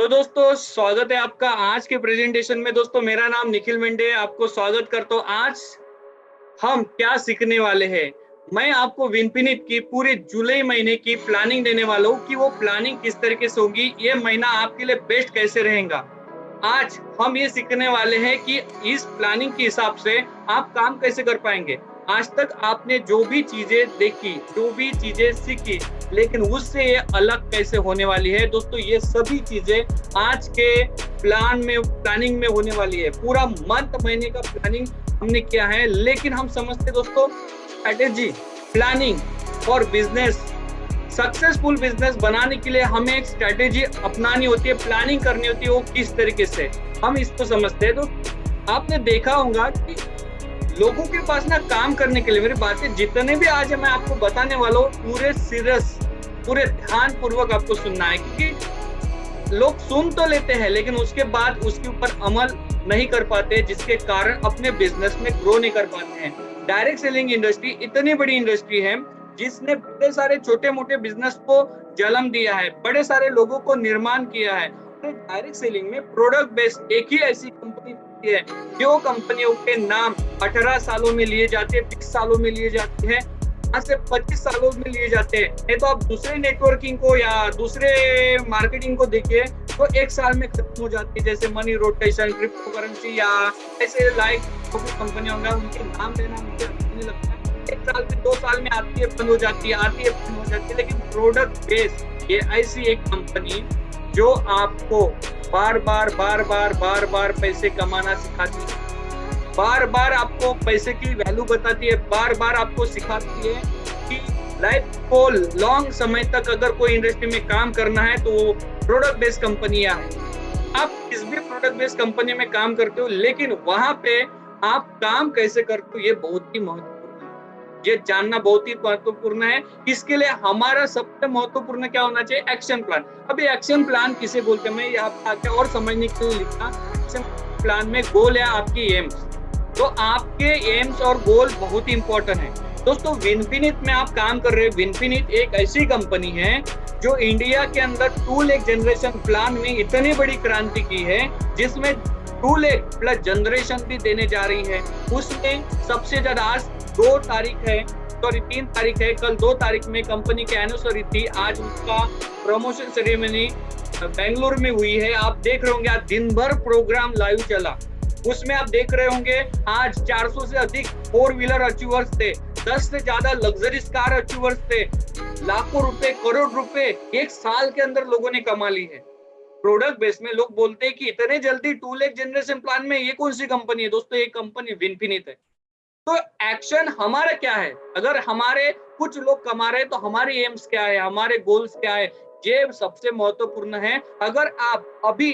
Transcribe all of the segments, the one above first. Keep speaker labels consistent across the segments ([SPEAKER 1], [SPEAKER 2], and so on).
[SPEAKER 1] तो दोस्तों स्वागत है आपका आज के प्रेजेंटेशन में। दोस्तों मेरा नाम निखिल मेंढे आपको स्वागत करता हूँ। आज हम क्या सीखने वाले हैं, मैं आपको विनफिनिट की पूरे जुलाई महीने की प्लानिंग देने वाला हूँ कि वो प्लानिंग किस तरीके से होगी, ये महीना आपके लिए बेस्ट कैसे रहेगा। आज हम ये सीखने वाले हैं कि इस प्लानिंग के हिसाब से आप काम कैसे कर पाएंगे। आज तक आपने जो भी चीजें देखी, जो भी चीजें सीखी, लेकिन उससे ये अलग कैसे होने वाली है। दोस्तों ये सभी चीजें आज के प्लानिंग में होने वाली है। पूरा महीने का प्लानिंग हमने किया है, लेकिन हम समझते दोस्तों स्ट्रेटेजी प्लानिंग और बिजनेस सक्सेसफुल बिजनेस बनाने के लिए हमें एक स्ट्रेटेजी अपनानी होती है, प्लानिंग करनी होती है। वो किस तरीके से हम इसको समझते हैं। तो आपने देखा होगा कि लोगों के पास ना काम करने के लिए, मेरी बातें जितने भी आज मैं आपको बताने वाला हूँ पूरे सीरियस, पूरे ध्यान पूर्वक आपको सुनना है, क्योंकि लोग सुन तो लेते हैं लेकिन उसके बाद उसके ऊपर अमल नहीं कर पाते, जिसके कारण अपने बिजनेस में ग्रो नहीं कर पाते हैं। डायरेक्ट सेलिंग इंडस्ट्री इतनी बड़ी इंडस्ट्री है जिसने बड़े सारे छोटे मोटे बिजनेस को जन्म दिया है, बड़े सारे लोगों को निर्माण किया है। डायरेक्ट सेलिंग में प्रोडक्ट बेस्ड एक ही ऐसी कंपनी है जो कंपनियों के नाम 18 सालों में लिए जाते हैं, 20 सालों में लिए जाते हैं, आज से 25 सालों में लिए जाते हैं। नहीं तो आप दूसरे नेटवर्किंग को या दूसरे मार्केटिंग को देखिए तो एक साल में खत्म हो जाती है, जैसे मनी रोटेशन, क्रिप्टो करेंसी या ऐसे लाइक कंपनी होंगे, उनके नाम लेना मुझे नहीं लगता है। एक साल में 2 साल में आती है बंद हो जाती है, आती है बंद हो जाती है। लेकिन प्रोडक्ट बेस ये ऐसी एक कंपनी जो आपको बार बार पैसे कमाना सिखाती है, बार बार आपको पैसे की वैल्यू बताती है, बार बार आपको सिखाती है कि लाइफ को लॉन्ग समय तक अगर कोई इंडस्ट्री में काम करना है तो वो प्रोडक्ट बेस्ड कंपनियां हैं। आप किस भी प्रोडक्ट बेस्ड कंपनी में काम करते हो, लेकिन वहां पे आप काम कैसे करते हो ये बहुत ही महत्वपूर्ण है, ये जानना बहुत ही महत्वपूर्ण है। इसके लिए हमारा सबसे महत्वपूर्ण क्या होना चाहिए, एक्शन प्लान। अभी एक्शन प्लान किसे बोलते हैं, मैं यहाँ पे आके और समझने के लिए लिखा। एक्शन प्लान में गोल है आपकी एम्स, तो आपके एम्स और गोल बहुत ही इंपॉर्टेंट है। दोस्तों विनफिनिट में आप काम कर रहे हैं। विनफिनिट एक ऐसी कंपनी है जो इंडिया के अंदर 2 लाख जनरेशन प्लान में इतनी बड़ी क्रांति की है, जिसमें 2 लाख प्लस जनरेशन भी देने जा रही है। उसमें सबसे ज्यादा आज 2 तारीख है, सॉरी 3 तारीख है, कल 2 तारीख में कंपनी की एनिवर्सरी थी। आज उसका प्रमोशन सेरेमनी बेंगलुरु में हुई है। आप देख रहे होंगे आज दिन भर प्रोग्राम लाइव चला, उसमें आप देख रहे होंगे आज 400 से अधिक 4 व्हीलर अचीवर्स थे, 10 से ज्यादा लग्जरीज कार अचीवर्स थे। लाखों रुपए, करोड़ रुपए एक साल के अंदर लोगों ने कमा ली है। प्रोडक्ट बेस में लोग बोलते हैं कि इतने जल्दी 2 लाख जनरेशन प्लान में ये कौन सी कंपनी है। दोस्तों ये कंपनी विनफिनिट है। तो एक्शन हमारा क्या है, अगर हमारे कुछ लोग कमा रहे हैं तो हमारे एम्स क्या है, हमारे गोल्स क्या है, ये सबसे महत्वपूर्ण है। अगर आप अभी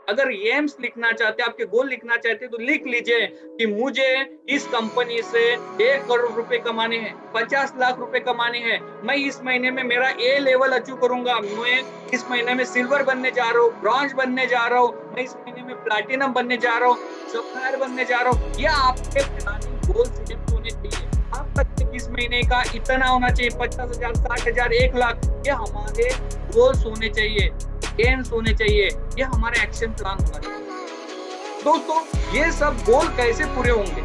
[SPEAKER 1] अगर एम्स लिखना चाहते हैं, आपके गोल लिखना चाहते हैं, तो लिख लीजिए कि मुझे इस कंपनी से 1 करोड़ रुपए कमाने हैं, 50 लाख रुपए कमाने हैं, मैं इस महीने में मेरा ए लेवल अचीव करूंगा, मैं इस महीने में सिल्वर बनने जा रहा हूँ, ब्रॉन्ज बनने जा रहा हूँ, मैं इस महीने में प्लैटिनम बनने जा रहा हूँ, सफायर बनने जा रहा हूँ। ये आपके प्लानिंग गोल सेट होने चाहिए। आपका इस महीने का इतना होना चाहिए, 50,000, 60,000, 1 लाख, ये हमारे गोल्स होने चाहिए, एम्स होने चाहिए, ये हमारा एक्शन प्लान होना चाहिए। दोस्तों ये सब गोल कैसे पूरे होंगे,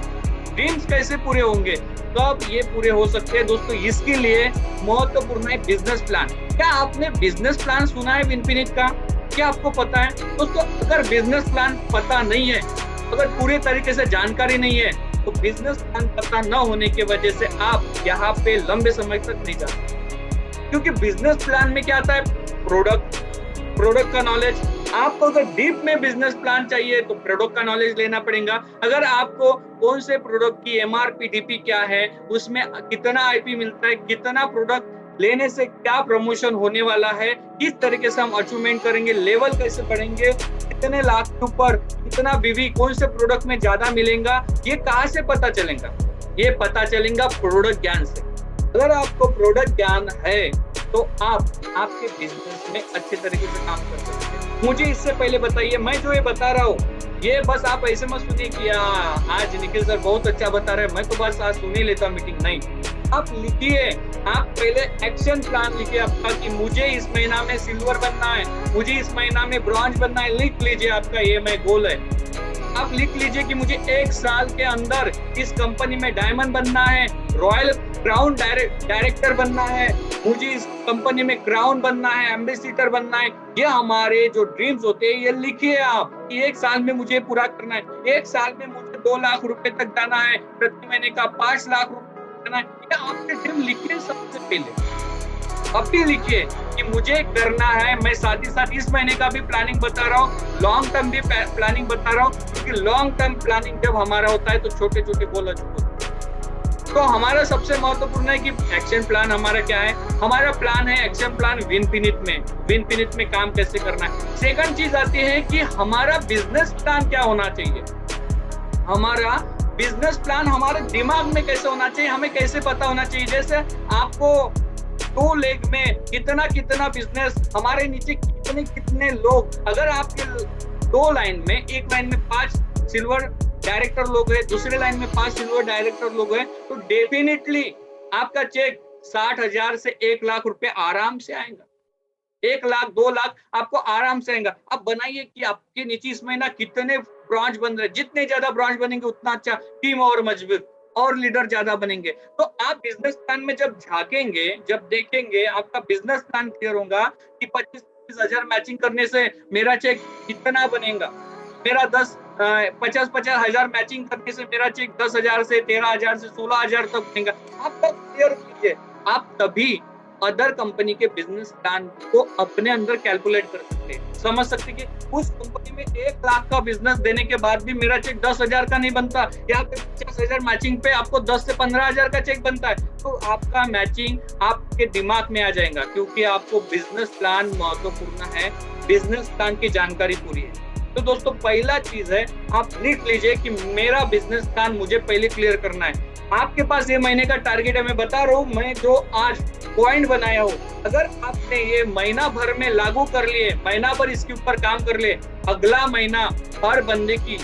[SPEAKER 1] ड्रीम्स कैसे पूरे होंगे, कब ये पूरे हो सकते हैं। दोस्तों इसके लिए महत्वपूर्ण है बिजनेस प्लान। क्या आपने बिजनेस प्लान सुना है विनफिनिट का, क्या आपको पता है? दोस्तों अगर बिजनेस प्लान पता नहीं है, अगर पूरे तरीके से जानकारी नहीं है, तो बिजनेस प्लान पता न होने की वजह से आप यहाँ पे लंबे समय तक नहीं जा सकते। क्योंकि बिजनेस प्लान में क्या आता है, प्रोडक्ट का नॉलेज। आपको अगर डीप में बिजनेस प्लान चाहिए तो प्रोडक्ट का नॉलेज लेना पड़ेगा। अगर आपको कौन से प्रोडक्ट की एमआरपी डीपी क्या है, उसमें कितना आईपी मिलता है, कितना प्रोडक्ट लेने से क्या प्रमोशन होने वाला है, किस तरीके से हम अचीवमेंट करेंगे, लेवल कैसे बढ़ेंगे, कितने लाख के ऊपर कितना बीवी, कौन से प्रोडक्ट में ज्यादा मिलेगा, ये कहाँ से पता चलेगा? ये पता चलेगा प्रोडक्ट ज्ञान से। अगर आपको प्रोडक्ट ज्ञान है तो आप आपके बिजनेस में अच्छे तरीके से काम कर सकते हैं। मुझे इससे पहले बताइए, मैं जो ये बता रहा हूँ ये बस आप ऐसे मत सुनिए कि आज निखिल सर बहुत अच्छा बता रहे हैं, मैं तो बस आज सुन ही लेता मीटिंग, नहीं। आप लिखिए, आप पहले एक्शन प्लान लिखिए आपका कि मुझे इस महीना में सिल्वर बनना है, मुझे इस महीना में ब्रॉन्ज बनना है। लिख लीजिए, आपका ये मैं गोल है। आप लिख लीजिए कि मुझे 1 साल के अंदर इस कंपनी में डायमंड बनना है, रॉयल क्राउन डायरेक्टर बनना है, मुझे इस कंपनी में क्राउन बनना है, एम्बेसडर बनना है। ये हमारे जो ड्रीम्स होते हैं, ये लिखिए आप कि 1 साल में मुझे पूरा करना है। 1 साल में मुझे 2 लाख रुपए तक जाना है, प्रति महीने का 5 लाख रुपए जाना है। ये आपने ड्रीम लिखिए सबसे पहले। अब भी लिखिए कि मुझे करना है। मैं साथ ही साथ इस महीने का भी प्लानिंग बता रहा हूँ, लॉन्ग टर्म भी प्लानिंग बता रहा हूँ, क्योंकि लॉन्ग टर्म प्लानिंग जब हमारा होता है तो छोटे छोटे गोल अचीव होते हैं। तो हमारा सबसे महत्वपूर्ण है कि एक्शन प्लान हमारा क्या है। हमारा प्लान है एक्शन प्लान विनफिनिट में काम कैसे करना है। सेकंड चीज आती है कि हमारा बिजनेस प्लान क्या होना चाहिए। हमारा बिजनेस प्लान हमारे दिमाग में कैसे होना चाहिए, हमें कैसे पता होना चाहिए। जैसे आपको 2 लेग में कितना कितना बिजनेस, हमारे नीचे कितने कितने लोग, अगर आपके 2 लाइन में, एक लाइन में 5 सिल्वर डायरेक्टर लोग हैं, दूसरे लाइन में 5 सिल्वर डायरेक्टर लोग हैं, तो डेफिनेटली आपका चेक 60,000 से 1 लाख रुपए आराम से आएगा। 1 लाख 2 लाख आपको आराम से आएगा। अब बनाइए कि आपके नीचे इस महीना कितने ब्रांच बन रहे हैं। जितने ज्यादा ब्रांच बनेंगे उतना अच्छा, टीम और मजबूत और लीडर ज्यादा बनेंगे। तो आप बिजनेस प्लान में जब झांकेंगे, जब देखेंगे, आपका बिजनेस प्लान क्लियर होगा कि 25-25 हजार मैचिंग करने से मेरा चेक कितना बनेगा, मेरा 50-50 हजार मैचिंग करने से मेरा चेक 10,000 से 13,000 से 16,000 तक बनेगा। आप तब क्लियर कीजिए, आप तभी अदर कंपनी के बिजनेस प्लान को अपने अंदर कैलकुलेट कर सकते हैं, समझ सकते कि उस कंपनी में 1 लाख का बिजनेस देने के बाद भी मेरा चेक 10,000 का नहीं बनता, यहाँ पे 50,000 मैचिंग पे आपको 10 से 15,000 का चेक बनता है। तो आपका मैचिंग आपके दिमाग में आ जाएगा, क्योंकि आपको बिजनेस प्लान महत्वपूर्ण है, बिजनेस प्लान की जानकारी पूरी है। तो दोस्तों पहला चीज है, आप लिख लीजिए कि मेरा बिजनेस प्लान मुझे पहले क्लियर करना है। आपके पास ये महीने का टारगेट है, मैं बता रहा हूँ, मैं जो आज पॉइंट बनाया हूँ, अगर आपने ये महीना भर में लागू कर लिए, महीना भर इसके ऊपर काम कर ले, अगला महीना हर बंदे की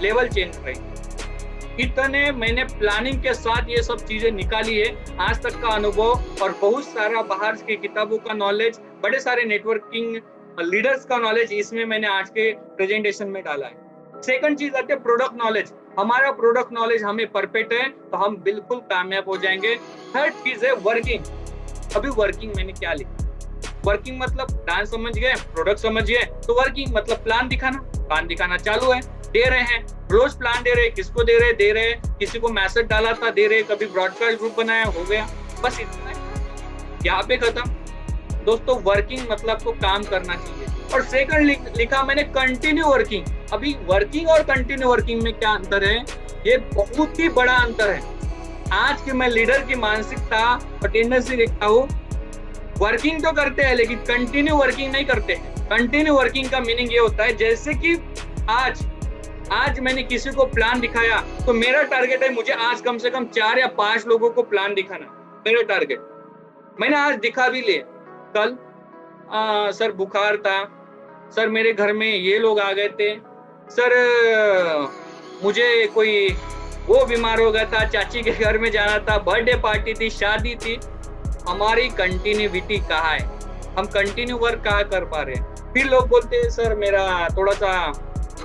[SPEAKER 1] लेवल चेंज करेगी। इतने मैंने प्लानिंग के साथ ये सब चीजें निकाली है, आज तक का अनुभव और बहुत सारा बाहर की किताबों का नॉलेज, बड़े सारे नेटवर्किंग लीडर्स का नॉलेज इसमें मैंने आज के प्रेजेंटेशन में डाला है। सेकंड चीज आती है प्रोडक्ट नॉलेज। हमारा प्रोडक्ट नॉलेज हमें परफेक्ट है तो हम बिल्कुल कामयाब हो जाएंगे। थर्ड चीज है वर्किंग। अभी वर्किंग मैंने क्या लिखा, वर्किंग मतलब प्लान समझ गए, प्रोडक्ट समझ गए, तो वर्किंग मतलब प्लान दिखाना चालू है, दे रहे हैं, रोज प्लान दे रहे हैं। किसको दे रहे हैं, किसी को मैसेज डाला था दे रहे, कभी ब्रॉडकास्ट ग्रुप बनाया, हो गया, बस इतना है, यहाँ पे खत्म। दोस्तों वर्किंग मतलब को काम करना चाहिए। और सेकंड लिखा मैंने कंटिन्यू वर्किंग। अभी वर्किंग और कंटिन्यू वर्किंग में क्या अंतर है, ये बहुत ही बड़ा अंतर है। आज की मैं लीडर की मानसिकता और टेंडेंसी देखता हूँ, वर्किंग तो करते हैं लेकिन कंटिन्यू वर्किंग नहीं करते हैं। कंटिन्यू वर्किंग का मीनिंग ये होता है, जैसे कि आज मैंने किसी को प्लान दिखाया तो मेरा टारगेट है मुझे आज कम से कम 4 या 5 लोगों को प्लान दिखाना, मेरा टारगेट। मैंने आज दिखा भी लिए। कल सर बुखार था, सर मेरे घर में ये लोग आ गए थे, सर मुझे कोई वो बीमार हो गया था, चाची के घर में जाना था, बर्थडे पार्टी थी, शादी थी। हमारी कंटिन्यूटी कहाँ है, हम कंटिन्यू वर्क कहाँ कर पा रहे हैं। फिर लोग बोलते हैं सर मेरा थोड़ा सा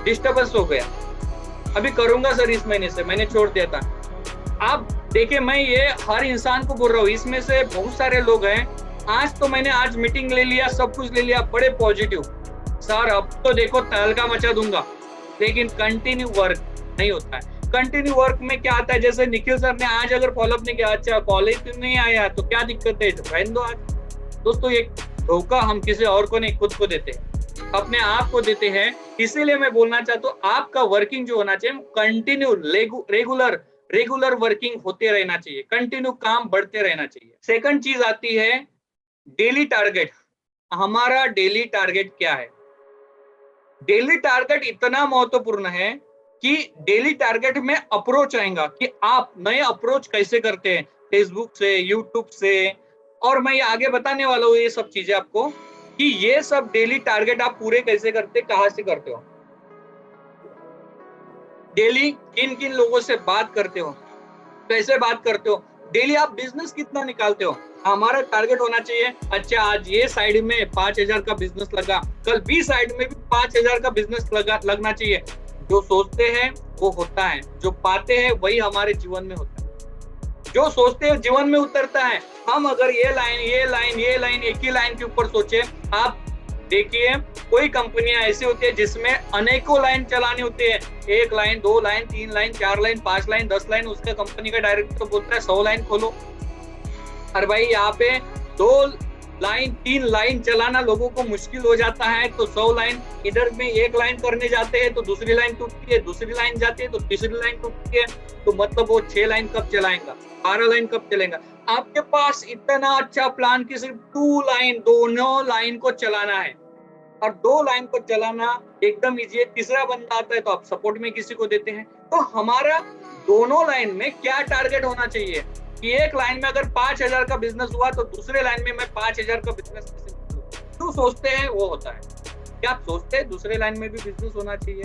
[SPEAKER 1] डिस्टर्बेंस हो गया, अभी करूंगा सर, इस महीने से मैंने छोड़ दिया था। आप देखिए, मैं ये हर इंसान को बोल रहा हूँ, इसमें से बहुत सारे लोग हैं, आज तो मैंने आज मीटिंग ले लिया, सब कुछ ले लिया, बड़े पॉजिटिव, सर अब तो देखो तहलका मचा दूंगा, लेकिन कंटिन्यू वर्क नहीं होता है। कंटिन्यू वर्क में क्या आता है, जैसे निखिल सर ने आज अगर फॉलोअप नहीं किया, अच्छा कॉलेज नहीं आया तो क्या दिक्कत है, रहने दो आज। दोस्तों ये धोखा हम किसी और को नहीं, खुद को देते हैं, अपने आप को देते हैं। इसीलिए मैं बोलना चाहता हूँ, आपका वर्किंग जो होना चाहिए कंटिन्यू रेगुलर वर्किंग होते रहना चाहिए, कंटिन्यू काम बढ़ते रहना चाहिए। सेकंड चीज आती है डेली टारगेट। हमारा डेली टारगेट क्या है, डेली टारगेट इतना महत्वपूर्ण है कि डेली टारगेट में अप्रोच आएगा कि आप नए अप्रोच कैसे करते हैं, फेसबुक से, यूट्यूब से, और मैं ये आगे बताने वाला हूँ ये सब चीजें आपको कि ये सब डेली टारगेट आप पूरे कैसे करते, कहां से करते हो, डेली किन किन लोगों से बात करते हो, कैसे बात करते हो, डेली आप बिजनेस कितना निकालते हो? हमारा टारगेट होना चाहिए, अच्छा आज ये साइड में 5,000 का बिजनेस लगा, कल बी साइड में भी 5,000 का बिजनेस लगना चाहिए। जो सोचते हैं वो होता है, जो पाते हैं वही हमारे जीवन में होता है। जो सोचते हैं जीवन में उतरता है। हम अगर ये लाइन एक ही लाइन के ऊपर सोचे, आप देखिए कोई कंपनियां ऐसी होती है जिसमें अनेकों लाइन चलानी होती है, 1 line 2 line 3 line 4 line 5 line 10 line, उसका कंपनी का डायरेक्टर तो बोलता है 100 लाइन खोलो। और भाई यहाँ पे 2 लाइन 3 लाइन चलाना लोगों को मुश्किल हो जाता है, तो 100 लाइन इधर में 1 लाइन करने जाते हैं तो दूसरी लाइन टूटती है, दूसरी लाइन जाती है तो तीसरी लाइन टूटती है, तो मतलब वो 6 लाइन कब चलाएगा, 12 लाइन कब चलेगा? आपके पास इतना अच्छा प्लान कि सिर्फ 2 लाइन, दोनों लाइन को चलाना है, और 2 लाइन को चलाना एकदम इजी है। तीसरा बंदा आता है तो आप सपोर्ट में किसी को देते हैं। तो हमारा दोनों लाइन में क्या टारगेट होना चाहिए कि एक लाइन में अगर 5,000 का बिजनेस हुआ तो दूसरे लाइन में मैं 5,000 का बिजनेस कैसे करूं? जो सोचते हैं वो होता है। क्या आप सोचते हैं दूसरे लाइन में भी बिजनेस होना चाहिए?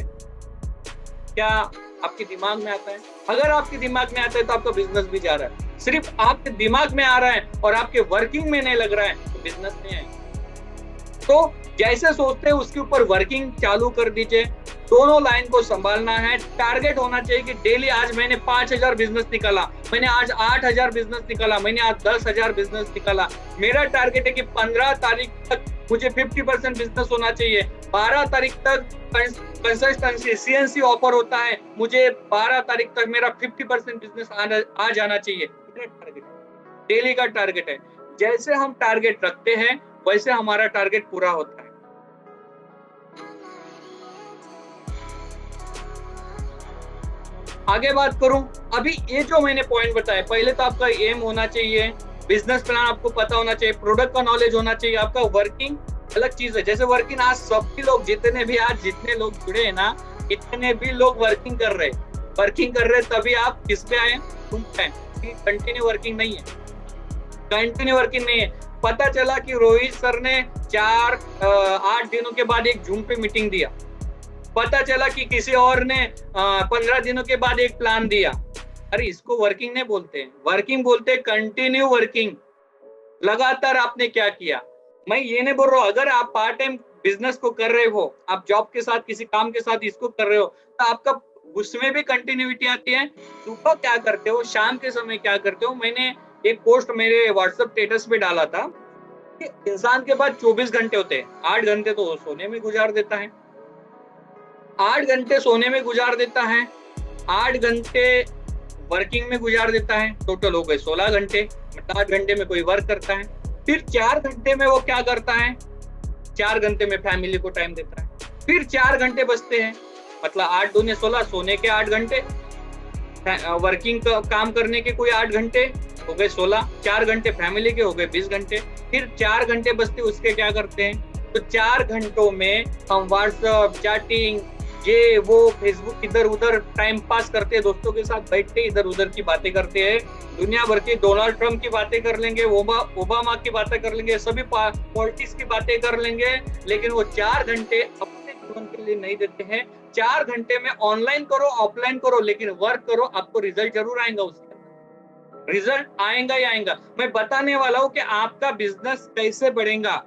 [SPEAKER 1] क्या आपके दिमाग में आता है? अगर आपके दिमाग में आता है तो आपका बिजनेस भी जा रहा है। सिर्फ आपके दिमाग में आ रहा है और आपके वर्किंग में नहीं लग रहा है तो बिजनेस नहीं आएगा। तो जैसे सोचते हैं उसके ऊपर वर्किंग चालू कर दीजिए। दोनों लाइन को संभालना है। टारगेट होना चाहिए कि डेली आज मैंने 5,000 बिजनेस निकाला, मैंने आज 8,000 बिजनेस निकाला, मैंने आज 10,000 बिजनेस निकाला। मेरा टारगेट है कि 15 तारीख तक मुझे 50% बिजनेस होना चाहिए। 12 तारीख तक कंसिस्टेंसी CNC ऑफर होता है, मुझे 12 तारीख तक मेरा 50% बिजनेस आ जाना चाहिए। टारगेट डेली का टारगेट है। जैसे हम टारगेट रखते हैं वैसे हमारा टारगेट पूरा होता है। आगे बात करूं, अभी ये जो मैंने पॉइंट बताया, पहले तो आपका एम होना चाहिए, बिजनेस प्लान आपको पता होना चाहिए, प्रोडक्ट का नॉलेज होना चाहिए, आपका वर्किंग अलग चीज है। जैसे वर्किंग आज सभी लोग जितने लोग जुड़े हैं ना, इतने भी लोग वर्किंग कर रहे तभी आप किस पे आए? तुम पे। कंटिन्यू वर्किंग नहीं है। पता चला कि रोहित सर ने 8 दिनों के बाद एक जूम पे मीटिंग दिया। पता चला कि किसी और ने 15 दिनों के बाद एक प्लान दिया। अरे इसको वर्किंग नहीं बोलते, वर्किंग बोलते कंटिन्यू वर्किंग। लगातार आपने क्या किया? मैं ये नहीं बोल रहा हूँ अगर आप पार्ट टाइम बिजनेस को कर रहे हो, आप जॉब के साथ किसी काम के साथ इसको कर रहे हो, तो आपका उसमें भी कंटिन्यूटी आती है। सुबह क्या करते हो, शाम के समय क्या करते हो? मैंने एक पोस्ट मेरे व्हाट्सएप स्टेटस पे डाला था कि इंसान के पास 24 घंटे होते हैं, 8 घंटे तो सोने में गुजार देता है, 8 घंटे सोने में गुजार देता है, 8 घंटे वर्किंग में गुजार देता है, टोटल हो गए 16 घंटे। 8 घंटे में कोई वर्क करता है, फिर 4 घंटे में वो क्या करता है? 4 घंटे में फैमिली को टाइम देता है, फिर 4 घंटे बचते हैं, मतलब 8 दूने 16, सोने के 8 घंटे, वर्किंग का काम करने के कोई 8 घंटे हो गए 16, 4 घंटे फैमिली के हो गए 20 घंटे, फिर 4 घंटे बचते उसके क्या करते हैं? तो 4 घंटों में हम व्हाट्सएप, चैटिंग, ये वो, फेसबुक, इधर उधर टाइम पास करते हैं, दोस्तों के साथ बैठते इधर उधर की बातें करते हैं, दुनिया भर की डोनाल्ड ट्रम्प की बातें कर लेंगे, ओबामा की बातें कर लेंगे, सभी पॉलिटिक्स की बातें कर लेंगे, लेकिन वो 4 घंटे अपने जीवन के लिए नहीं देते हैं। 4 घंटे में ऑनलाइन करो, ऑफलाइन करो, लेकिन वर्क करो, आपको रिजल्ट जरूर आएगा। उसके रिजल्ट आएगा ही आएगा। मैं बताने वाला हूँ कि आपका बिजनेस कैसे बढ़ेगा।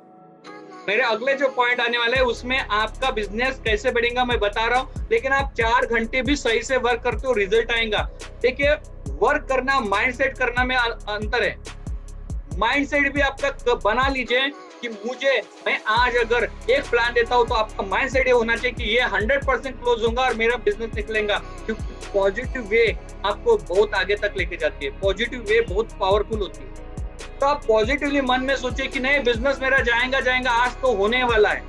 [SPEAKER 1] मेरे अगले जो पॉइंट आने वाले हैं उसमें आपका बिजनेस कैसे बढ़ेगा मैं बता रहा हूँ, लेकिन आप 4 घंटे भी सही से वर्क करते हो, रिजल्ट आएगा। देखिए, वर्क करना, माइंडसेट करना में अंतर है। माइंडसेट भी आपका बना लीजिए कि मैं आज अगर एक प्लान देता हूँ तो आपका माइंडसेट ये होना चाहिए कि ये 100% क्लोज होगा और मेरा बिजनेस निकलेगा, क्योंकि पॉजिटिव वे आपको बहुत आगे तक लेके जाती है। पॉजिटिव वे बहुत पावरफुल होती है। तो आप पॉजिटिवली मन में सोचिए कि नहीं, बिजनेस मेरा जाएगा, आज तो होने वाला है।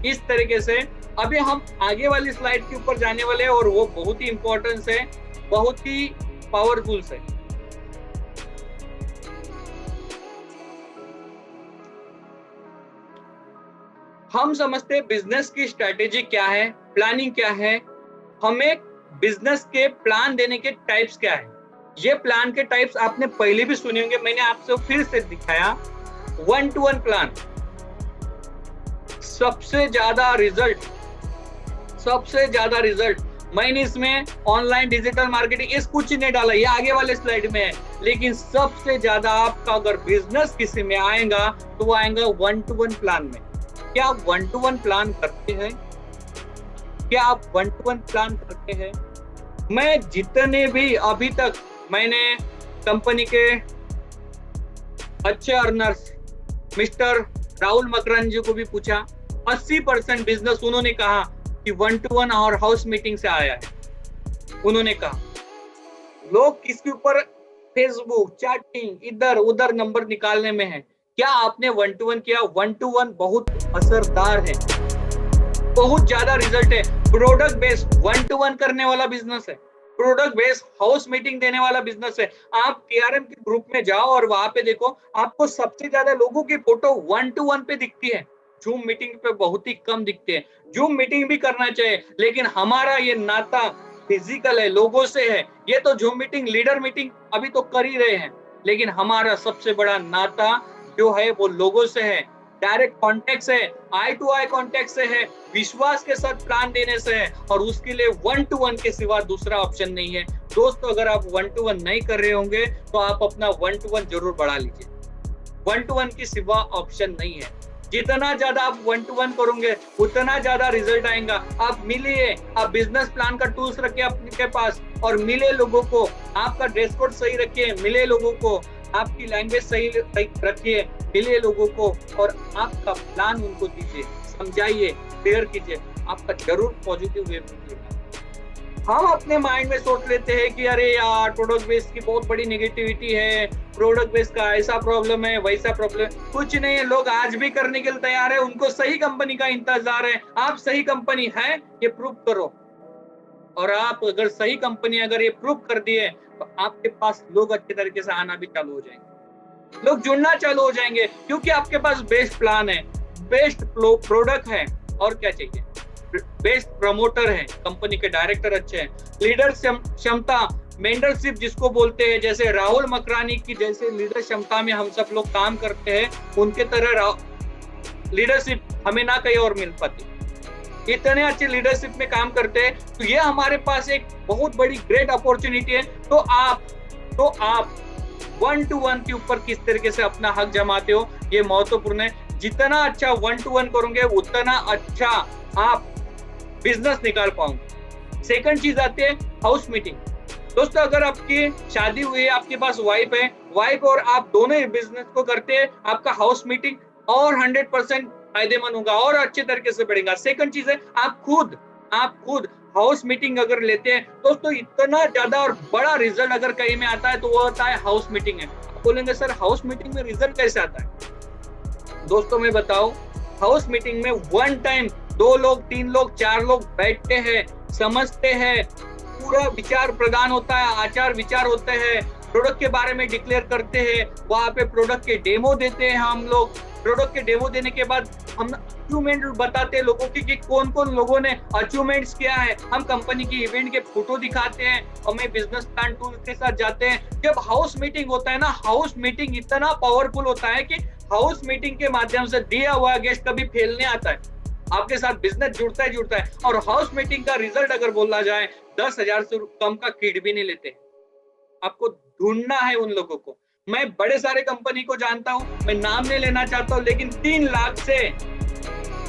[SPEAKER 1] इस तरीके से अभी हम आगे वाली स्लाइड के ऊपर जाने वाले हैं और वो बहुत ही इंपॉर्टेंस है, बहुत ही पावरफुल है। हम समझते हैं बिजनेस की स्ट्रेटेजी क्या है, प्लानिंग क्या है, हमें बिजनेस के प्लान देने के टाइप्स क्या है। ये प्लान के टाइप्स आपने पहले भी सुने होंगे, मैंने आपसे फिर से दिखाया। 1-to-1 प्लान, सबसे ज्यादा रिजल्ट मैंने इसमें ऑनलाइन डिजिटल मार्केटिंग इस कुछ नहीं डाला, ये आगे वाले स्लाइड में है। लेकिन सबसे ज्यादा आपका अगर बिजनेस किसी में आएगा तो वो आएगा 1-to-1 प्लान में। क्या आप 1-to-1 प्लान करते हैं? क्या आप 1-to-1 प्लान करते हैं? मैं जितने भी अभी तक मैंने कंपनी के अच्छे अर्नर्स मिस्टर राहुल मकरान जी को भी पूछा, 80% बिजनेस उन्होंने कहा कि 1-to-1 और हाउस मीटिंग से आया है। उन्होंने कहा लोग किसके ऊपर फेसबुक चैटिंग इधर उधर नंबर निकालने में है। क्या आपने 1-to-1 किया? 1-to-1 बहुत असरदार है, बहुत ज्यादा रिजल्ट है। प्रोडक्ट बेस्ड 1-to-1 करने वाला बिजनेस है, प्रोडक्ट बेस्ड हाउस मीटिंग देने वाला बिजनेस है। आप TRM के ग्रुप में जाओ और वहां पे देखो, आपको सबसे ज्यादा लोगों की फोटो 1-to-1 पे दिखती है, जूम मीटिंग पे बहुत ही कम दिखते हैं। जूम मीटिंग भी करना चाहिए, लेकिन हमारा ये नाता फिजिकल है, लोगों से है। ये तो जूम मीटिंग लीडर मीटिंग अभी तो कर ही रहे हैं, लेकिन हमारा सबसे बड़ा नाता जो है वो लोगों से है, डायरेक्ट कॉन्टेक्ट से है, आई टू आई कॉन्टेक्ट से है, विश्वास के साथ प्लान देने से है। और उसके लिए 1-to-1 के सिवा दूसरा ऑप्शन नहीं है। दोस्तों, अगर आप 1-to-1 नहीं कर रहे होंगे तो आप अपना 1-to-1 जरूर बढ़ा लीजिए। 1-to-1 के सिवा ऑप्शन नहीं है। जितना ज्यादा आप 1-to-1 करोगे उतना ज्यादा रिजल्ट आएगा। आप मिलिए, आप बिजनेस प्लान का टूल्स रखिए अपने पास और मिले लोगों को, आपका ड्रेस कोड सही रखिए, मिले लोगों को, आपकी लैंग्वेज सही रखिए, मिले लोगों को और आपका प्लान उनको दीजिए, समझाइए, शेयर कीजिए, आपका जरूर पॉजिटिव वे मिलेगा। हम अपने माइंड में सोच लेते हैं कि अरे यार प्रोडक्ट बेस की बहुत बड़ी नेगेटिविटी है, प्रोडक्ट बेस का ऐसा प्रॉब्लम है वैसा प्रॉब्लम। कुछ नहीं है, लोग आज भी करने के लिए तैयार है, उनको सही कंपनी का इंतजार है। आप सही कंपनी है ये प्रूव करो, और आप अगर सही कंपनी अगर ये प्रूव कर दिए तो आपके पास लोग अच्छे तरीके से आना भी चालू हो जाएंगे, लोग जुड़ना चालू हो जाएंगे, क्योंकि आपके पास बेस्ट प्लान है, बेस्ट प्रोडक्ट है, और क्या चाहिए, बेस्ट प्रमोटर है, कंपनी के डायरेक्टर अच्छे हैं, लीडर क्षमता मेंटरशिप जिसको बोलते हैं, जैसे राहुल मकरानी की जैसे लीडर क्षमता में हम सब लोग काम करते हैं, उनके तरह लीडरशिप हमें ना कहीं और मिल पाती। इतने अच्छे लीडरशिप में काम करते हैं, तो ये हमारे पास एक बहुत बड़ी ग्रेट अपॉर्चुनिटी है। तो आप 1-to-1 के ऊपर किस तरीके से अपना हक जमाते हो, ये महत्वपूर्ण है। जितना अच्छा 1-to-1 करोगे उतना अच्छा आप बिजनेस निकाल पाओगे। सेकंड चीज आती है हाउस मीटिंग। दोस्तों, अगर आपकी शादी हुई है, आपके पास वाइफ और आप दोनों बिजनेस को करते हैं, आपका हाउस मीटिंग और 100% फायदेमंद होगा और अच्छे तरीके से बढ़ेगा। सेकंड चीज है आप खुद हाउस मीटिंग अगर लेते हैं दोस्तों, इतना ज्यादा और बड़ा रिजल्ट अगर कहीं में आता है तो वो होता है हाउस मीटिंग है। आप बोलेंगे सर हाउस मीटिंग में रिजल्ट कैसे आता है? दोस्तों मैं बताऊं, हाउस मीटिंग में वन टाइम 2 लोग 3 लोग 4 लोग बैठते हैं, समझते हैं, पूरा विचार प्रदान होता है, आचार विचार होते हैं, प्रोडक्ट के बारे में डिक्लेयर करते हैं, वहां पे प्रोडक्ट के डेमो देते हैं हम लोग। प्रोडक्ट के डेमो देने के बाद हम अचीवमेंट बताते हैं लोगों की कि कौन कौन लोगों ने अचीवमेंट्स किया है। हम कंपनी की इवेंट के फोटो दिखाते हैं, हमें बिजनेस प्लान टूल के साथ जाते हैं। जब हाउस मीटिंग होता है ना, हाउस मीटिंग इतना पावरफुल होता है कि हाउस मीटिंग के माध्यम से दिया हुआ गेस्ट कभी फेल नहीं आता है, आपके साथ बिजनेस जुड़ता है। और हाउस मीटिंग का रिजल्ट अगर बोला जाए 10,000 से कम का किट भी नहीं लेते। आपको ढूंढना है उन लोगों को। मैं बड़े सारे कंपनी को जानता हूं, मैं नाम नहीं लेना चाहता हूं, लेकिन 3 लाख से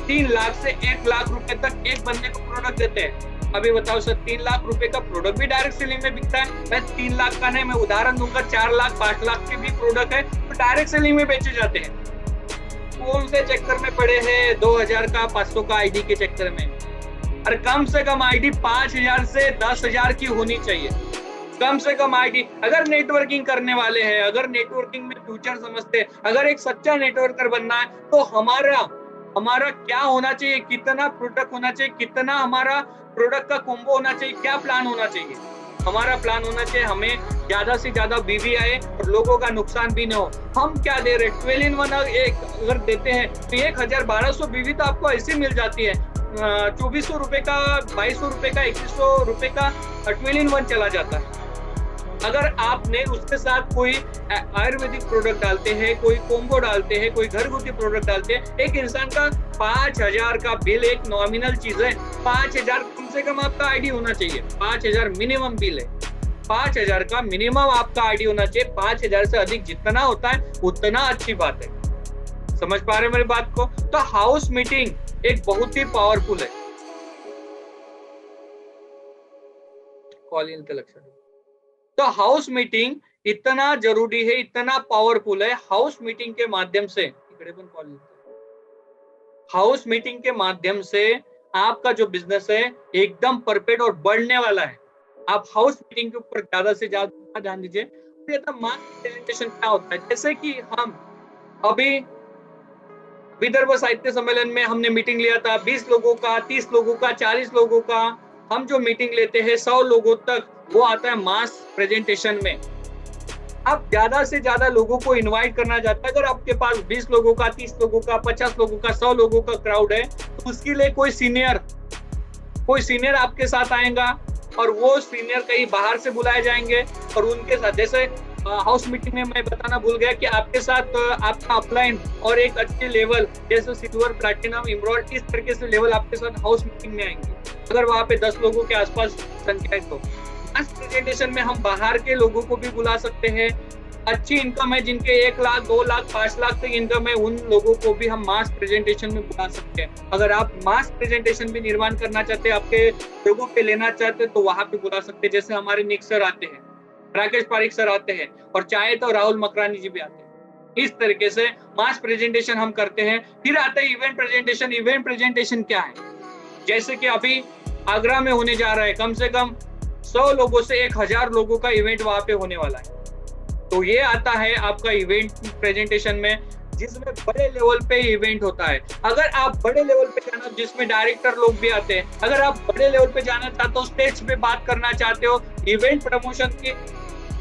[SPEAKER 1] 1 लाख रुपए तक एक बंदे को प्रोडक्ट देते हैं। अभी बताओ सर, 3 लाख रुपए का प्रोडक्ट भी डायरेक्ट सेलिंग में बिकता है। मैं 3 लाख का नहीं, मैं उदाहरण दूंगा, 4 लाख 5 लाख के भी प्रोडक्ट है तो डायरेक्ट सेलिंग में बेचे जाते हैं। कौन से चक्कर में पड़े हैं 2000 का 500 का आईडी के चक्कर में? और कम से कम आईडी 5000 से 10,000 की होनी चाहिए, कम से कम आईडी। अगर नेटवर्किंग करने वाले हैं, अगर नेटवर्किंग में फ्यूचर समझते हैं, अगर एक सच्चा नेटवर्कर बनना है तो हमारा क्या होना चाहिए, कितना प्रोडक्ट होना चाहिए, कितना हमारा प्रोडक्ट का कॉम्बो होना चाहिए, क्या प्लान होना चाहिए। हमारा प्लान होना चाहिए हमें ज्यादा से ज्यादा बीवी आए और लोगों का नुकसान भी न हो। हम क्या दे रहे, 12-in-1 अगर देते हैं तो 1,1200 बीवी तो आपको ऐसे मिल जाती है। 2400 रुपए का, 2200 रुपए का, 2100 रुपए का 12-in-1 चला जाता है। अगर आपने उसके साथ कोई आयुर्वेदिक प्रोडक्ट डालते हैं, कोई कोम्बो डालते हैं, कोई घरगुती प्रोडक्ट डालते हैं, एक इंसान का 5,000 का बिल एक नॉमिनल चीज है। 5,000 कम से कम आपका आईडी होना चाहिए। 5,000 मिनिमम बिल है। 5,000 का मिनिमम आपका आईडी होना चाहिए। 5,000 से अधिक जितना होता है उतना अच्छी बात है। समझ पा रहे हैं मेरी बात को? तो हाउस मीटिंग एक बहुत ही पावरफुल है। कॉल इन लक्षण। तो हाउस मीटिंग इतना जरूरी है, इतना पावरफुल है। हाउस मीटिंग के माध्यम से हाउस मीटिंग के माध्यम से आपका जो बिजनेस है एकदम परफेक्ट और बढ़ने वाला है। आप हाउस मीटिंग के ऊपर ज्यादा से ज्यादा ध्यान दीजिए। मास प्रेजेंटेशन क्या होता है? जैसे कि हम अभी विदर्भ साहित्य सम्मेलन में हमने मीटिंग लिया था, 20 लोगों का, 30 लोगों का, 40 लोगों का। हम जो मीटिंग लेते हैं 100 लोगों तक, वो आता है मास प्रेजेंटेशन में। आप ज्यादा से ज्यादा लोगों को इनवाइट करना चाहते हैं। अगर आपके पास 20 लोगों का, 30 लोगों का, 50 लोगों का, 100 लोगों का क्राउड है, तो उसके लिए कोई सीनियर आपके साथ आएगा और वो सीनियर कहीं बाहर से बुलाए जाएंगे और उनके साथ, जैसे हाउस मीटिंग में मैं बताना भूल गया कि आपके साथ आपका अपलाइन और एक अच्छे लेवल जैसे सिल्वर, प्लैटिनम, इमराल्ड, इस तरीके से लेवल आपके साथ हाउस मीटिंग में आएंगे। अगर वहां पे 10 लोगों के आसपास संख्या है तो मास प्रेजेंटेशन में हम बाहर के लोगों को भी बुला सकते हैं। अच्छी इनकम है, जिनके 1 लाख, 2 लाख, 5 लाख तक इनकम है, उन लोगों को भी हम मास प्रेजेंटेशन में बुला सकते हैं। अगर आप मास प्रेजेंटेशन भी निर्माण करना चाहते हैं, आपके लोगों पे लेना चाहते हैं, तो वहां पे बुला सकते हैं। जैसे हमारे निक सर आते हैं, राकेश पारिक सर आते हैं, और चाहे तो राहुल मकरानी जी भी आते हैं। इस तरीके से मास प्रेजेंटेशन हम करते हैं। फिर आता है इवेंट प्रेजेंटेशन। इवेंट प्रेजेंटेशन क्या है? जैसे कि अभी आगरा में होने जा रहा है, कम से कम 100 लोगों से 1,000 लोगों का इवेंट वहां पे होने वाला है। तो ये आता है आपका इवेंट प्रेजेंटेशन में, जिसमें बड़े लेवल पे इवेंट होता है। अगर आप बड़े लेवल पे जाना, जिसमें डायरेक्टर लोग भी आते हैं, अगर आप बड़े लेवल पे जाना चाहते हो, स्टेज पे बात करना चाहते हो, इवेंट प्रमोशन के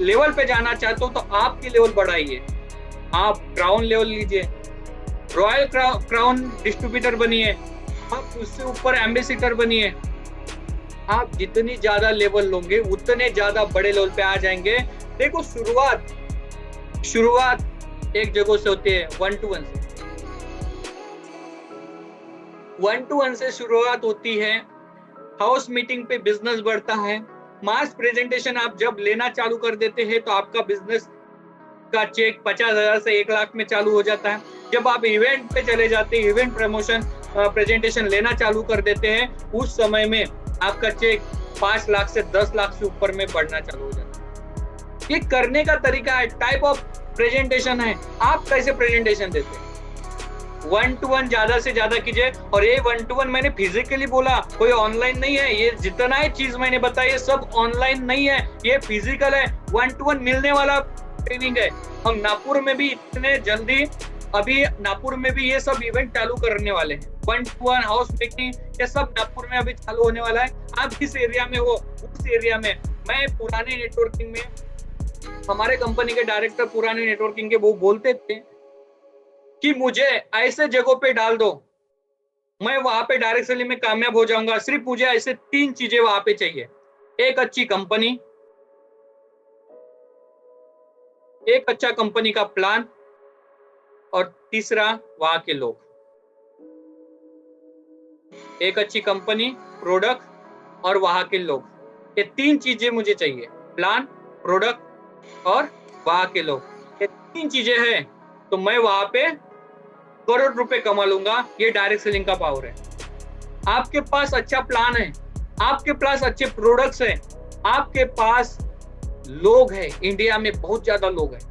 [SPEAKER 1] लेवल पे जाना चाहते हो, तो आपकी लेवल बढ़ाइए। आप क्राउन लेवल लीजिए, रॉयल क्राउन डिस्ट्रीब्यूटर बनिए, आप उससे ऊपर एम्बेसिडर बनिए। आप जितनी ज्यादा लेवल लोगे उतने ज्यादा बड़े लेवल पे आ जाएंगे। देखो, शुरुआत एक जगह से होती है, 1 to 1 से। 1 to 1 से शुरुआत होती है। हाउस मीटिंग पे बिजनेस बढ़ता है। मास प्रेजेंटेशन आप जब लेना चालू कर देते हैं तो आपका बिजनेस का चेक 50,000 से 1 लाख में चालू हो जाता है। जब आप इवेंट पे चले जाते हैं, इवेंट प्रमोशन प्रेजेंटेशन लेना चालू कर देते हैं, उस समय में आपका चेक 5 लाख से 10 लाख से ऊपर में बढ़ना चालू हो जाता है। ये करने का तरीका है, टाइप ऑफ प्रेजेंटेशन है। आप कैसे प्रेजेंटेशन देते हैं? 1 to 1 ज्यादा से ज्यादा कीजिए। और ये 1 to 1 मैंने फिजिकली बोला, कोई ऑनलाइन नहीं है। ये जितना ही चीज मैंने बताई ये सब ऑनलाइन नहीं है, ये फिजिकल है। 1 to 1 मिलने वाला ट्रेनिंग है। हम नागपुर में भी इतने जल्दी, अभी नागपुर में भी ये सब इवेंट चालू करने वाले हैं। 1 to 1 हाउस मीटिंग ये सब नागपुर में अभी चालू होने वाला है। आप जिस एरिया में हो उस एरिया में, मैं पुराने नेटवर्किंग में, हमारे कंपनी के डायरेक्टर पुराने नेटवर्किंग के, वो बोलते थे कि मुझे ऐसे जगहों पे डाल दो, मैं वहां पे डायरेक्ट सेलिंग में कामयाब हो जाऊंगा। सिर्फ मुझे ऐसे 3 चीजें वहां पे चाहिए। एक अच्छी कंपनी, एक अच्छा कंपनी का प्लान, और तीसरा वहां के लोग। एक अच्छी कंपनी, प्रोडक्ट और वहां के लोग। ये 3 चीजें मुझे चाहिए, प्लान, प्रोडक्ट और वहां के लोग। ये 3 चीजें हैं तो मैं वहां पे करोड़ रुपए कमा लूंगा। ये डायरेक्ट सेलिंग का पावर है। आपके पास अच्छा प्लान है, आपके पास अच्छे प्रोडक्ट्स हैं, आपके पास लोग हैं। इंडिया में बहुत ज्यादा लोग हैं।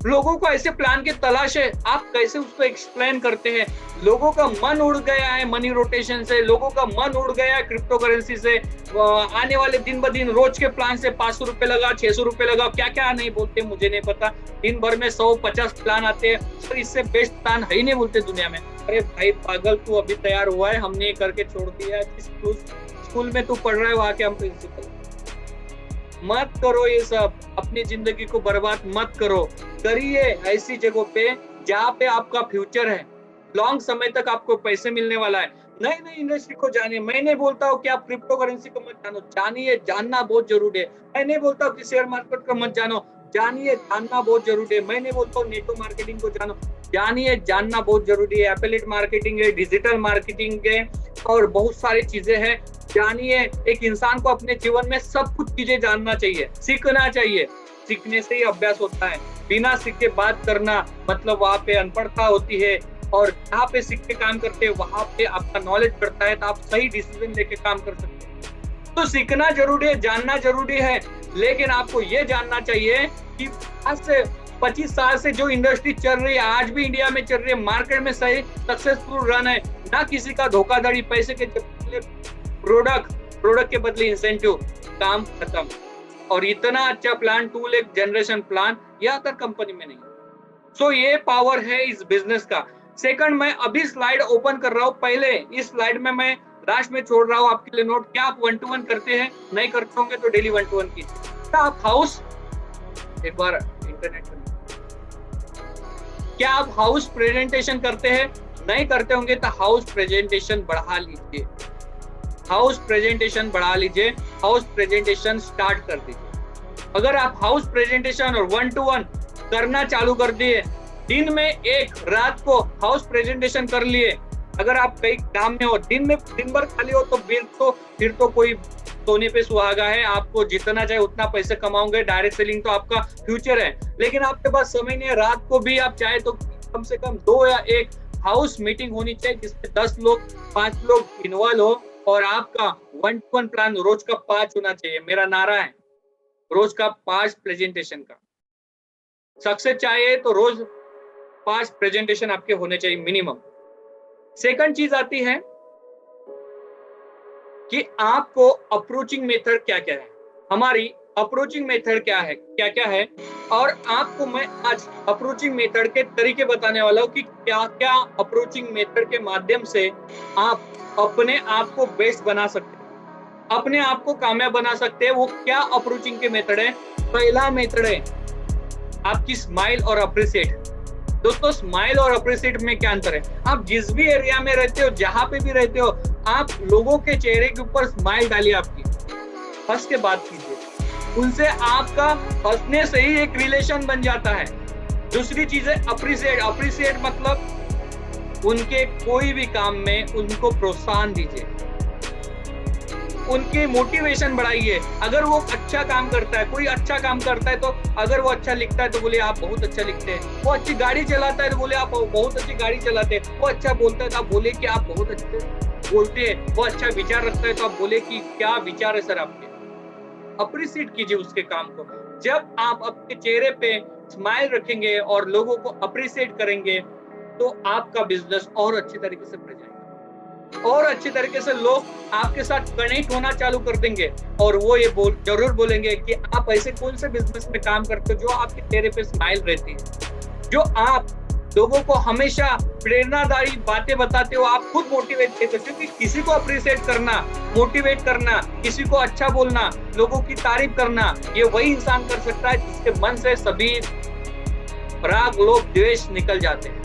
[SPEAKER 1] लोगों को ऐसे प्लान की तलाश है, आप कैसे उसको एक्सप्लेन करते हैं? लोगों का मन उड़ गया है मनी रोटेशन से, लोगों का मन उड़ गया है क्रिप्टो करेंसी से। आने वाले दिन ब दिन रोज के प्लान से 500 रुपए लगा, 600 रुपए लगा, क्या क्या नहीं बोलते मुझे नहीं पता। दिन भर में 150 प्लान आते हैं, सर इससे बेस्ट प्लान है ही नहीं बोलते दुनिया में। अरे भाई पागल, तू अभी तैयार हुआ है, हमने ये करके छोड़ दिया है। स्कूल में तू पढ़ रहा है, वहां के हम प्रिंसिपल। मत करो ये सब, अपनी जिंदगी को बर्बाद मत करो। करिए ऐसी जगहों पे जहाँ पे आपका फ्यूचर है, लॉन्ग समय तक आपको पैसे मिलने वाला है। नई नई इंडस्ट्री को जानिए। मैं नहीं बोलता हूँ कि आप क्रिप्टो करेंसी को मत जानो, जानिए, जानना बहुत जरूरी है। मैं नहीं बोलता हूँ कि शेयर मार्केट को मत जानो, जानिए, जानना बहुत जरूरी है। मैं नहीं बोलता हूँ नेटवर्क मार्केटिंग को जानो, जानिए, जानना बहुत जरूरी है। एफिलिएट मार्केटिंग है, डिजिटल मार्केटिंग है और बहुत सारी चीजें हैं, जानिए। एक इंसान को अपने जीवन में सब कुछ चीजें जानना चाहिए, सीखना चाहिए। सीखने से ही अभ्यास होता है। बिना सीखे बात करना मतलब वहां पे अनपढ़ता होती है। और जहाँ पे सीख के काम करते हैं वहां पे आपका नॉलेज बढ़ता है, तो आप सही डिसीजन लेके काम कर सकते हैं। तो सीखना जरूरी है, जानना जरूरी है, लेकिन आपको ये जानना चाहिए कि आज से 25 साल से जो इंडस्ट्री चल रही है, आज भी इंडिया में चल रही है, मार्केट में सही सक्सेसफुल रन है, ना किसी का धोखाधड़ी, पैसे के प्रोडक्ट के बदले इंसेंटिव, काम खत्म। और इतना अच्छा प्लान, 2 लाख जनरेशन प्लान या अदर कंपनी में नहीं। सो ये पावर है इस बिजनेस का। सेकंड, मैं अभी स्लाइड ओपन कर रहा हूँ। पहले इस स्लाइड में मैं लास्ट में छोड़ रहा हूँ आपके लिए नोट। क्या आप 1-to-1 करते हैं? नहीं करते होंगे तो डेली 1-to-1 कीजिए। क्या आप हाउस, एक बार इंटरनेट, क्या आप हाउस प्रेजेंटेशन करते हैं? नहीं करते होंगे तो हाउस प्रेजेंटेशन बढ़ा लीजिए, हाउस प्रेजेंटेशन बढ़ा लीजिए, हाउस प्रेजेंटेशन स्टार्ट कर दीजिए। अगर आप हाउस प्रेजेंटेशन और 1-to-1 करना चालू कर दिए, दिन में एक, रात को हाउस प्रेजेंटेशन कर लिए, अगर आप कई काम में हो, दिन भर खाली हो, तो फिर तो कोई सोने पे सुहागा है। आपको जितना चाहे उतना पैसे कमाओगे, डायरेक्ट सेलिंग तो आपका फ्यूचर है। लेकिन आपके पास समय नहीं है, रात को भी आप चाहे तो कम से कम 2 या 1 हाउस मीटिंग होनी चाहिए जिसमें 10 लोग, 5 लोग इन्वॉल्व हो। और आपका 1-to-1 प्लान रोज का 5 होना चाहिए। मेरा नारा है रोज का 5 प्रेजेंटेशन का। सक्सेस चाहिए तो रोज 5 प्रेजेंटेशन आपके होने चाहिए मिनिमम। सेकंड चीज आती है कि आपको अप्रोचिंग मेथड क्या क्या है। हमारी अप्रोचिंग मेथड क्या है, और आपको मैं आज अप्रोचिंग मेथड के तरीके बताने वाला हूं कि क्या क्या अप्रोचिंग मेथड के माध्यम से आप अपने आप को बेस्ट बना सकते हैं, अपने आप को कामयाब बना सकते हैं। वो क्या अप्रोचिंग के मेथड है? पहला मेथड है आपकी स्माइल और अप्रिशिएट। दोस्तों, स्माइल और अप्रिशिएट में क्या अंतर है? आप जिस भी एरिया में रहते हो, जहां पे भी रहते हो, आप लोगों के चेहरे के ऊपर स्माइल डालिए, आपकी हंस के बात कीजिए उनसे। आपका हंसने से ही एक रिलेशन बन जाता है। दूसरी चीज है अप्रिशिएट मतलब उनके कोई भी काम में उनको प्रोत्साहन दीजिए, उनकी मोटिवेशन बढ़ाइए। अगर वो अच्छा काम करता है, कोई अच्छा काम करता है, तो अगर वो अच्छा लिखता है तो बोले आप बहुत अच्छा लिखते हैं। वो अच्छी गाड़ी चलाता है तो बोले आप बहुत अच्छी गाड़ी चलाते हैं। वो अच्छा बोलता है तो आप बोले कि आप बहुत अच्छे बोलते हैं। वो अच्छा विचार रखता है तो आप बोले कि क्या विचार है सर आपके। अप्रिशिएट कीजिए उसके काम को। जब आप अपने चेहरे पे स्माइल रखेंगे और लोगों को अप्रिशिएट करेंगे, तो आपका बिजनेस और अच्छे तरीके से बढ़ जाएगा, और अच्छे तरीके से लोग आपके साथ कनेक्ट होना चालू कर देंगे। और वो ये जरूर बोलेंगे कि आप ऐसे कौन से बिजनेस में काम करते हो जो आपके चेहरे पे स्माइल रहती है, जो आप लोगों को हमेशा प्रेरणादायी बातें बताते हो, आप खुद मोटिवेट करते हो। क्योंकि किसी को अप्रिशिएट करना, मोटिवेट करना, किसी को अच्छा बोलना, लोगों की तारीफ करना, ये वही इंसान कर सकता है जिसके मन से सभी राग, लोभ, द्वेष निकल जाते हैं,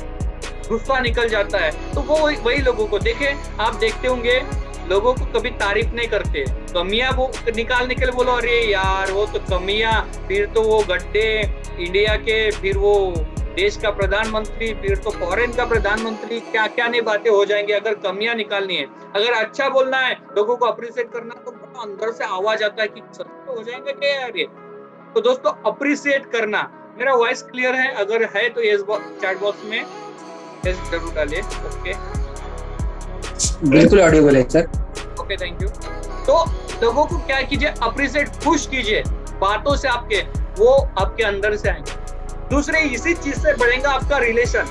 [SPEAKER 1] गुस्सा निकल जाता है। तो वो वही लोगों को देखे, आप देखते होंगे लोगों को कभी तारीफ नहीं करते, कमियां वो निकालने के लिए बोलो अरे यार वो तो कमियां, फिर तो वो गड्ढे इंडिया के, फिर वो देश का प्रधानमंत्री, फिर तो फॉरेन का प्रधानमंत्री, क्या क्या नहीं बातें हो जाएंगी अगर कमियां निकालनी है। अगर अच्छा बोलना है, लोगों को अप्रिशिएट करना, तो अंदर से आवाज आता है कि सच तो हो जाएंगे क्या यार ये। तो दोस्तों, अप्रिशिएट करना। मेरा वॉइस क्लियर है? अगर है तो यस चैट बॉक्स में यस जरूर डालिए। ओके,
[SPEAKER 2] बिल्कुल ऑडिबल है सर।
[SPEAKER 1] Okay, thank you. तो लोगों को क्या कीजिए, अप्रिशिएट, खुश कीजिए बातों से, आपके वो आपके अंदर से आएंगे। दूसरे, इसी चीज से बढ़ेगा आपका रिलेशन।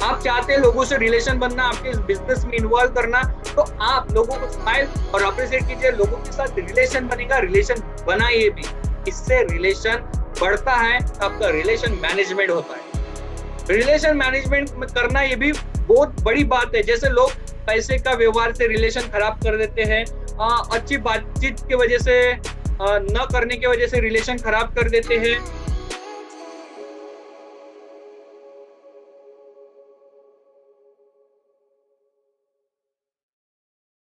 [SPEAKER 1] आप चाहते हैं लोगों से रिलेशन बनना, आपके इस बिजनेस में इन्वॉल्व करना, तो आप लोगों को स्माइल और अप्रिशिएट कीजिए, लोगों के साथ रिलेशन बनेगा। रिलेशन बनाइए भी, इससे रिलेशन बढ़ता है, आपका रिलेशन मैनेजमेंट होता है। रिलेशन मैनेजमेंट करना ये भी बहुत बड़ी बात है। जैसे लोग पैसे का व्यवहार से रिलेशन खराब कर देते हैं, अच्छी बातचीत की वजह से, न करने की वजह से रिलेशन खराब कर देते हैं।